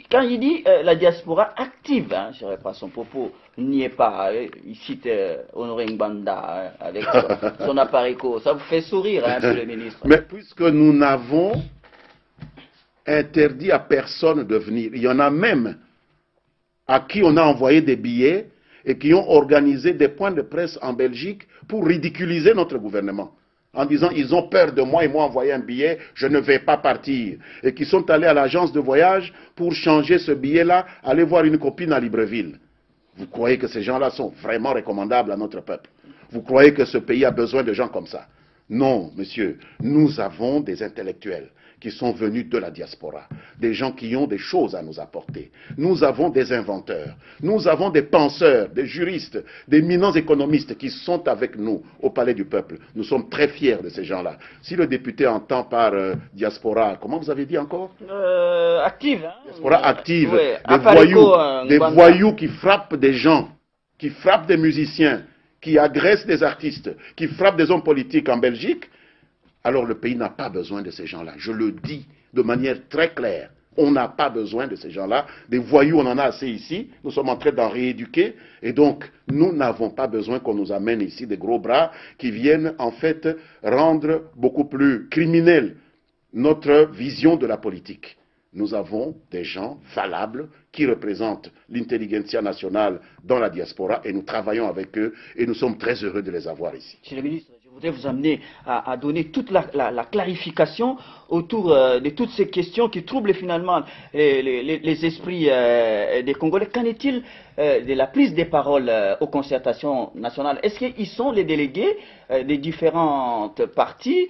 Quand il dit la diaspora active, hein, je reprends son propos, n'y est pas. Il cite Honoré Ngbanda avec son appareil. Ça vous fait sourire, hein, Monsieur le ministre. Mais puisque nous n'avons interdit à personne de venir, il y en a même à qui on a envoyé des billets et qui ont organisé des points de presse en Belgique pour ridiculiser notre gouvernement. En disant, ils ont peur de moi, ils m'ont envoyé un billet, je ne vais pas partir. Et qui sont allés à l'agence de voyage pour changer ce billet-là, aller voir une copine à Libreville. Vous croyez que ces gens-là sont vraiment recommandables à notre peuple? Vous croyez que ce pays a besoin de gens comme ça? Non, monsieur, nous avons des intellectuels qui sont venus de la diaspora, des gens qui ont des choses à nous apporter. Nous avons des inventeurs, nous avons des penseurs, des juristes, des éminents économistes qui sont avec nous au Palais du Peuple. Nous sommes très fiers de ces gens-là. Si le député entend par diaspora, comment vous avez dit encore? Active. Hein, diaspora active, ouais, des voyous qui frappent des gens, qui frappent des musiciens, qui agressent des artistes, qui frappent des hommes politiques en Belgique, alors le pays n'a pas besoin de ces gens-là. Je le dis de manière très claire. On n'a pas besoin de ces gens-là. Des voyous, on en a assez ici. Nous sommes en train d'en rééduquer. Et donc, nous n'avons pas besoin qu'on nous amène ici des gros bras qui viennent en fait rendre beaucoup plus criminelle notre vision de la politique. Nous avons des gens valables qui représentent l'intelligentsia nationale dans la diaspora et nous travaillons avec eux et nous sommes très heureux de les avoir ici. Monsieur le ministre, je voudrais vous amener à donner toute la clarification autour de toutes ces questions qui troublent finalement les esprits des Congolais. Qu'en est-il de la prise des paroles aux concertations nationales? Est-ce qu'ils sont les délégués des différentes parties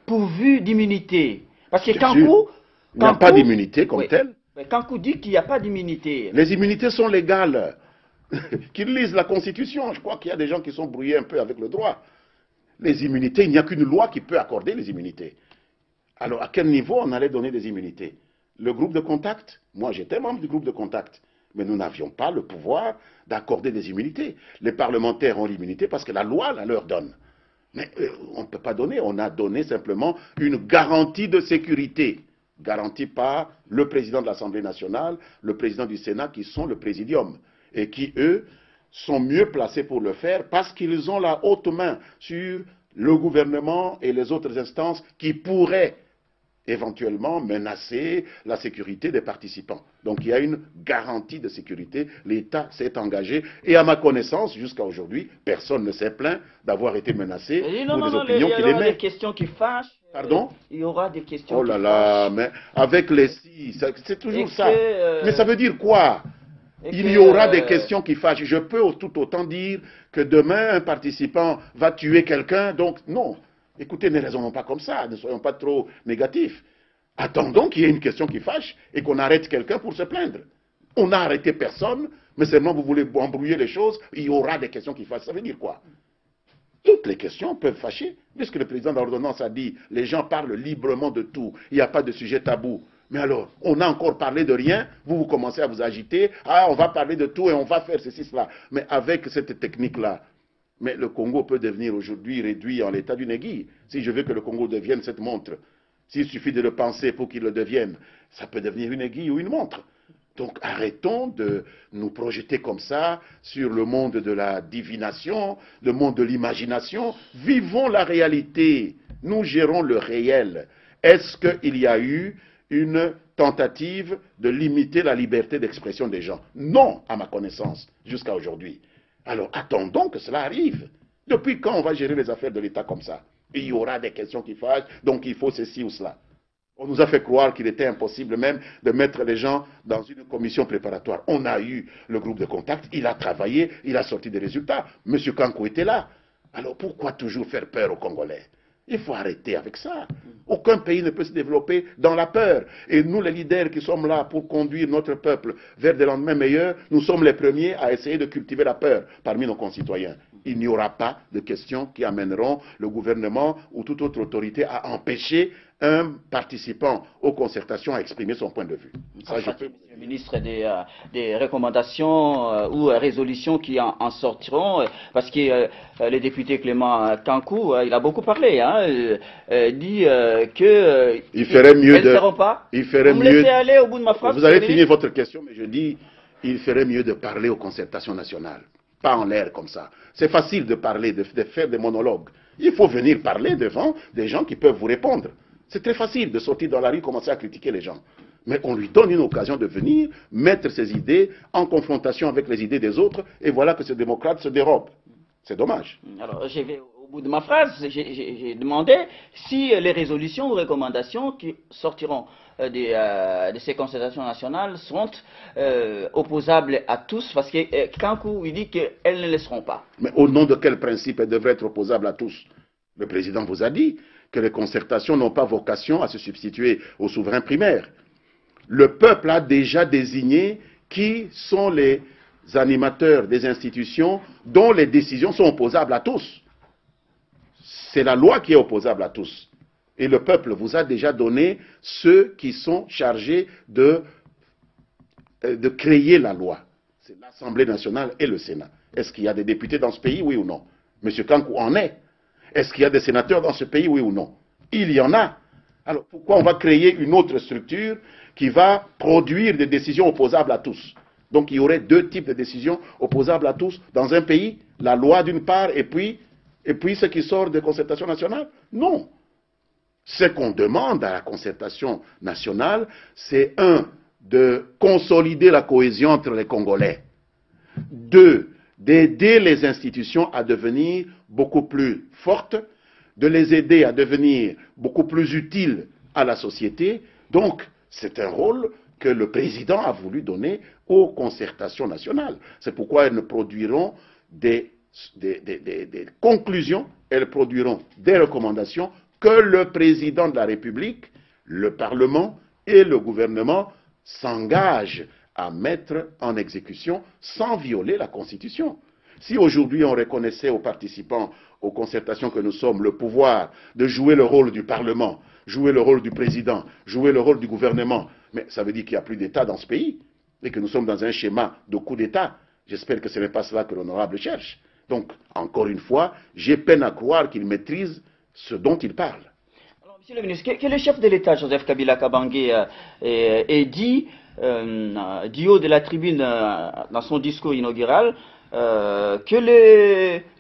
pourvus d'immunité? Parce que Kankou... Il n'y a pas d'immunité comme telle. Mais Kankou dit qu'il n'y a pas d'immunité. Les immunités sont légales. Qu'ils lisent la Constitution. Je crois qu'il y a des gens qui sont brouillés un peu avec le droit. Les immunités, il n'y a qu'une loi qui peut accorder les immunités. Alors, à quel niveau on allait donner des immunités? Le groupe de contact? Moi, j'étais membre du groupe de contact. Mais nous n'avions pas le pouvoir d'accorder des immunités. Les parlementaires ont l'immunité parce que la loi la leur donne. Mais on ne peut pas donner. On a donné simplement une garantie de sécurité. Garantie par le président de l'Assemblée nationale, le président du Sénat, qui sont le présidium. Et qui, eux, sont mieux placés pour le faire parce qu'ils ont la haute main sur le gouvernement et les autres instances qui pourraient éventuellement menacer la sécurité des participants. Donc il y a une garantie de sécurité, l'État s'est engagé, et à ma connaissance, jusqu'à aujourd'hui, personne ne s'est plaint d'avoir été menacé pour des opinions qu'il émet. Il y aura des questions qui fâchent. Pardon? Il y aura des questions qui fâchent. Oh là là, mais avec les si, c'est toujours ça. Mais ça veut dire quoi? Il y aura des questions qui fâchent. Je peux tout autant dire que demain, un participant va tuer quelqu'un. Donc, non. Écoutez, ne raisonnons pas comme ça. Ne soyons pas trop négatifs. Attendons qu'il y ait une question qui fâche et qu'on arrête quelqu'un pour se plaindre. On n'a arrêté personne, mais seulement vous voulez embrouiller les choses. Il y aura des questions qui fâchent. Ça veut dire quoi? Toutes les questions peuvent fâcher. Puisque le président de l'ordonnance a dit, les gens parlent librement de tout. Il n'y a pas de sujet tabou. Mais alors, on a encore parlé de rien, vous commencez à vous agiter, ah, on va parler de tout et on va faire ceci, cela. Mais avec cette technique-là, mais le Congo peut devenir aujourd'hui réduit en l'état d'une aiguille. Si je veux que le Congo devienne cette montre, s'il suffit de le penser pour qu'il le devienne, ça peut devenir une aiguille ou une montre. Donc arrêtons de nous projeter comme ça sur le monde de la divination, le monde de l'imagination. Vivons la réalité, nous gérons le réel. Est-ce qu'il y a eu une tentative de limiter la liberté d'expression des gens? Non, à ma connaissance, jusqu'à aujourd'hui. Alors attendons que cela arrive. Depuis quand on va gérer les affaires de l'État comme ça? Il y aura des questions qui fâchent, donc il faut ceci ou cela. On nous a fait croire qu'il était impossible même de mettre les gens dans une commission préparatoire. On a eu le groupe de contact, il a travaillé, il a sorti des résultats. M. Kankou était là. Alors pourquoi toujours faire peur aux Congolais? Il faut arrêter avec ça. Aucun pays ne peut se développer dans la peur. Et nous, les leaders qui sommes là pour conduire notre peuple vers des lendemains meilleurs, nous sommes les premiers à essayer de cultiver la peur parmi nos concitoyens. Il n'y aura pas de questions qui amèneront le gouvernement ou toute autre autorité à empêcher un participant aux concertations à exprimer son point de vue. Ça, Monsieur le ministre, des recommandations ou résolutions qui en sortiront, parce que le député Clément Kankou, il a beaucoup parlé, hein, dit que il ferait mieux elles ne seront pas. Il ferait Vous me mieux, laissez aller au bout de ma phrase. Vous allez finir votre question, mais je dis, il ferait mieux de parler aux concertations nationales, pas en l'air comme ça. C'est facile de parler, de faire des monologues. Il faut venir parler devant des gens qui peuvent vous répondre. C'est très facile de sortir dans la rue et commencer à critiquer les gens. Mais on lui donne une occasion de venir mettre ses idées en confrontation avec les idées des autres, et voilà que ce démocrate se dérobe. C'est dommage. Alors, je vais au bout de ma phrase. J'ai demandé si les résolutions ou recommandations qui sortiront de ces concertations nationales seront opposables à tous, parce que Kankou, il dit qu'elles ne le seront pas. Mais au nom de quel principe elles devraient être opposables à tous? Le président vous a dit que les concertations n'ont pas vocation à se substituer aux souverains primaires. Le peuple a déjà désigné qui sont les animateurs des institutions dont les décisions sont opposables à tous. C'est la loi qui est opposable à tous. Et le peuple vous a déjà donné ceux qui sont chargés de créer la loi. C'est l'Assemblée nationale et le Sénat. Est-ce qu'il y a des députés dans ce pays, oui ou non? Monsieur Kankou en est. Est-ce qu'il y a des sénateurs dans ce pays, oui ou non? Il y en a. Alors pourquoi on va créer une autre structure qui va produire des décisions opposables à tous? Donc il y aurait deux types de décisions opposables à tous dans un pays, la loi d'une part et puis ce qui sort des concertations nationales? Non. Ce qu'on demande à la concertation nationale, c'est de consolider la cohésion entre les Congolais. Deux, d'aider les institutions à devenir beaucoup plus fortes, de les aider à devenir beaucoup plus utiles à la société. Donc, c'est un rôle que le président a voulu donner aux concertations nationales. C'est pourquoi elles ne produiront des conclusions, elles produiront des recommandations que le président de la République, le Parlement et le gouvernement s'engagent à mettre en exécution sans violer la Constitution. Si aujourd'hui on reconnaissait aux participants aux concertations que nous sommes le pouvoir de jouer le rôle du Parlement, jouer le rôle du président, jouer le rôle du gouvernement, mais ça veut dire qu'il n'y a plus d'État dans ce pays et que nous sommes dans un schéma de coup d'État. J'espère que ce n'est pas cela que l'honorable cherche. Donc, encore une fois, j'ai peine à croire qu'il maîtrise ce dont il parle. Alors, Monsieur le ministre, que le chef de l'État, Joseph Kabila Kabange, ait dit du haut de la tribune dans son discours inaugural que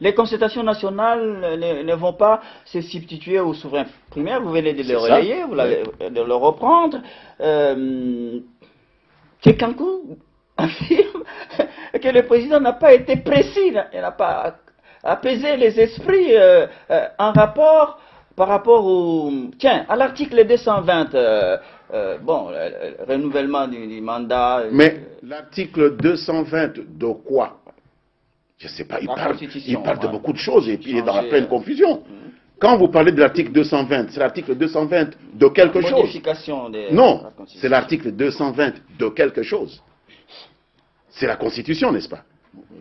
les concertations nationales ne vont pas se substituer aux souverains primaires. Vous venez de le relayer, de le reprendre. Kankou affirme que le président n'a pas été précis, il n'a pas apaisé les esprits en rapport par rapport à l'article 220, le renouvellement du mandat. Mais l'article 220 de quoi? Je ne sais pas, il parle de beaucoup de choses et puis il est dans la pleine confusion. Quand vous parlez de l'article 220, c'est l'article 220 de quelque chose. Non, c'est l'article 220 de quelque chose. C'est la Constitution, n'est-ce pas?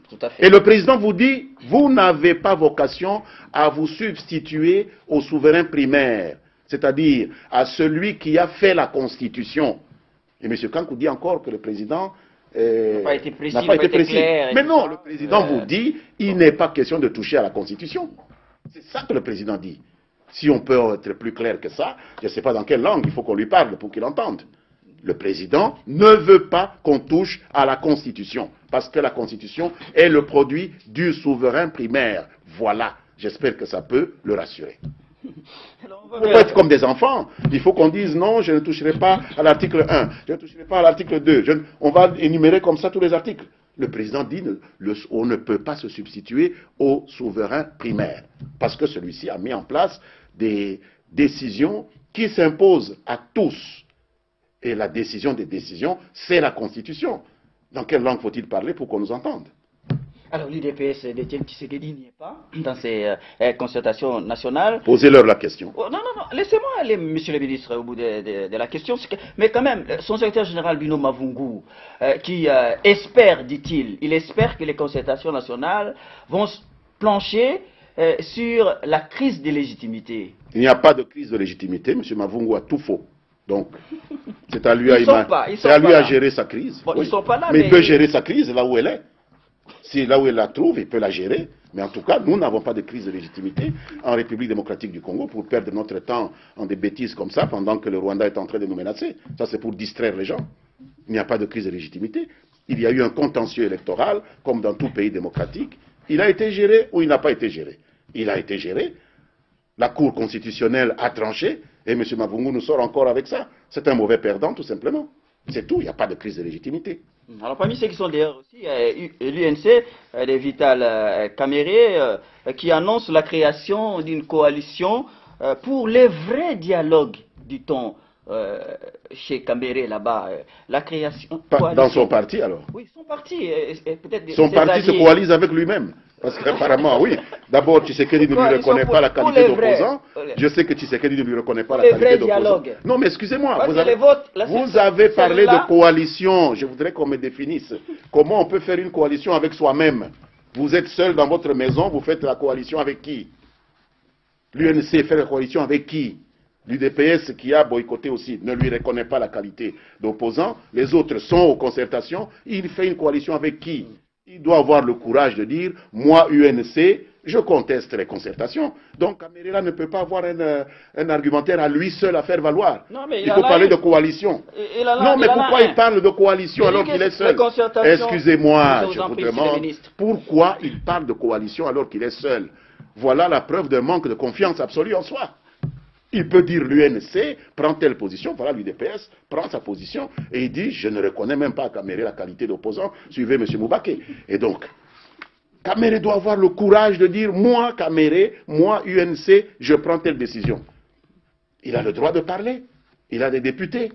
Tout à fait. Et le président vous dit, vous n'avez pas vocation à vous substituer au souverain primaire, c'est-à-dire à celui qui a fait la Constitution. Et M. Kankou dit encore que le président n'a pas été précis. Clair, mais non, le président vous dit, il n'est pas question de toucher à la Constitution. C'est ça que le président dit. Si on peut être plus clair que ça, je ne sais pas dans quelle langue il faut qu'on lui parle pour qu'il entende. Le président ne veut pas qu'on touche à la Constitution, parce que la Constitution est le produit du souverain primaire. Voilà, j'espère que ça peut le rassurer. On ne peut pas être comme des enfants. Il faut qu'on dise non, je ne toucherai pas à l'article 1, je ne toucherai pas à l'article 2. On va énumérer comme ça tous les articles. Le président dit on ne peut pas se substituer au souverain primaire, parce que celui-ci a mis en place des décisions qui s'imposent à tous. Et la décision des décisions, c'est la Constitution. Dans quelle langue faut-il parler pour qu'on nous entende? Alors l'UDPS d'Étienne Tshisekedi n'y est pas dans ces concertations nationales. Posez-leur la question. Oh, non, laissez-moi aller, monsieur le ministre, au bout de la question. Mais quand même, son secrétaire général Bino Mavungu, qui espère, dit-il, il espère que les concertations nationales vont plancher sur la crise de légitimité. Il n'y a pas de crise de légitimité. M. Mavungu a tout faux. Donc, c'est à lui, à gérer sa crise. Bon, oui. Ils sont pas là, mais il peut gérer sa crise là où elle est. Si là où elle la trouve, il peut la gérer. Mais en tout cas, nous n'avons pas de crise de légitimité en République démocratique du Congo pour perdre notre temps en des bêtises comme ça pendant que le Rwanda est en train de nous menacer. Ça, c'est pour distraire les gens. Il n'y a pas de crise de légitimité. Il y a eu un contentieux électoral, comme dans tout pays démocratique. Il a été géré ou il n'a pas été géré. Il a été géré. La Cour constitutionnelle a tranché. Et M. Mavungu nous sort encore avec ça. C'est un mauvais perdant, tout simplement. C'est tout. Il n'y a pas de crise de légitimité. Alors, parmi ceux qui sont d'ailleurs aussi, l'UNC, de Vital Kamere, qui annonce la création d'une coalition pour les vrais dialogues, dit-on, chez Kamere là-bas. La création. Dans son parti alors? Oui, son parti. Son parti se coalise avec lui-même. Parce qu'apparemment, oui. D'abord, Tshisekedi ne lui reconnaît pas la qualité d'opposant. Je sais que Tshisekedi ne lui reconnaît pas la qualité d'opposant. Non, mais excusez-moi. Vous avez parlé de coalition. Je voudrais qu'on me définisse. Comment on peut faire une coalition avec soi-même? Vous êtes seul dans votre maison, vous faites la coalition avec qui? L'UNC fait la coalition avec qui? L'UDPS qui a boycotté aussi ne lui reconnaît pas la qualité d'opposant. Les autres sont aux concertations. Il fait une coalition avec qui? Il doit avoir le courage de dire, moi, UNC, je conteste les concertations. Donc, Kamere ne peut pas avoir un argumentaire à lui seul à faire valoir. Non, mais il faut parler de coalition. Non, mais pourquoi il parle de coalition alors qu'il est seul? Excusez-moi, je vous demande, pourquoi il parle de coalition alors qu'il est seul? Voilà la preuve d'un manque de confiance absolue en soi. Il peut dire l'UNC prend telle position, voilà l'UDPS prend sa position et il dit je ne reconnais même pas à Kamere la qualité d'opposant, suivez M. Moubake. Et donc, Kamere doit avoir le courage de dire moi Kamere, moi UNC, je prends telle décision. Il a le droit de parler, il a des députés.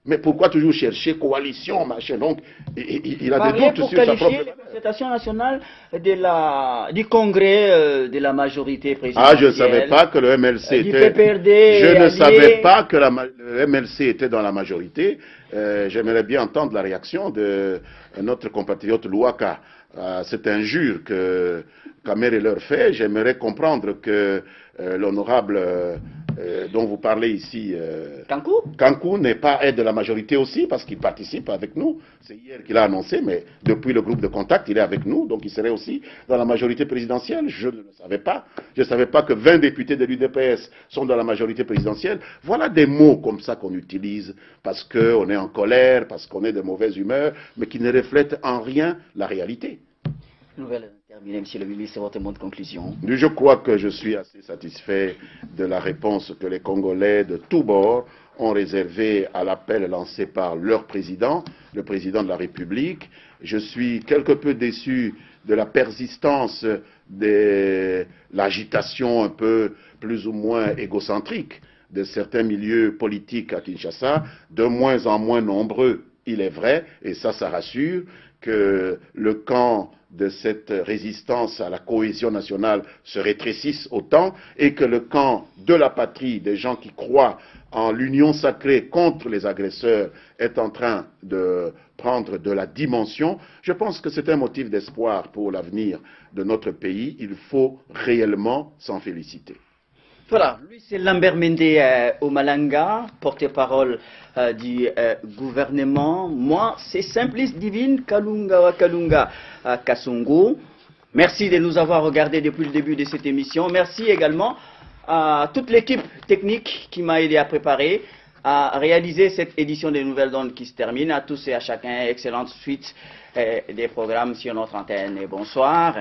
Mais pourquoi toujours chercher coalition, machin? Donc, il a des doutes sur sa propre... la concertation nationale du congrès de la majorité présidentielle. Ah, je ne savais pas que le MLC était... Je ne savais pas que le MLC était dans la majorité. J'aimerais bien entendre la réaction de notre compatriote Louaka. Cette injure que Kamere leur fait. J'aimerais comprendre que l'honorable... dont vous parlez ici, Kankou n'est pas aide de la majorité aussi parce qu'il participe avec nous. C'est hier qu'il a annoncé, mais depuis le groupe de contact, il est avec nous, donc il serait aussi dans la majorité présidentielle. Je ne le savais pas. Je ne savais pas que 20 députés de l'UDPS sont dans la majorité présidentielle. Voilà des mots comme ça qu'on utilise parce qu'on est en colère, parce qu'on est de mauvaise humeur, mais qui ne reflètent en rien la réalité. Nouvelle terminée, Monsieur le ministre, votre mot de conclusion. Je crois que je suis assez satisfait de la réponse que les Congolais de tous bords ont réservée à l'appel lancé par leur président, le président de la République. Je suis quelque peu déçu de la persistance de l'agitation un peu plus ou moins égocentrique de certains milieux politiques à Kinshasa, de moins en moins nombreux, il est vrai, et ça rassure, que le camp de cette résistance à la cohésion nationale se rétrécisse autant et que le camp de la patrie, des gens qui croient en l'union sacrée contre les agresseurs, est en train de prendre de la dimension. Je pense que c'est un motif d'espoir pour l'avenir de notre pays. Il faut réellement s'en féliciter. Voilà, lui c'est Lambert Mende Omalanga, porte-parole du gouvernement. Moi, c'est Simplice Divine Kalunga Wakalunga Kasongo. Merci de nous avoir regardés depuis le début de cette émission. Merci également à toute l'équipe technique qui m'a aidé à préparer, à réaliser cette édition des Nouvelles Donnes qui se termine. À tous et à chacun, excellente suite des programmes sur notre antenne et bonsoir.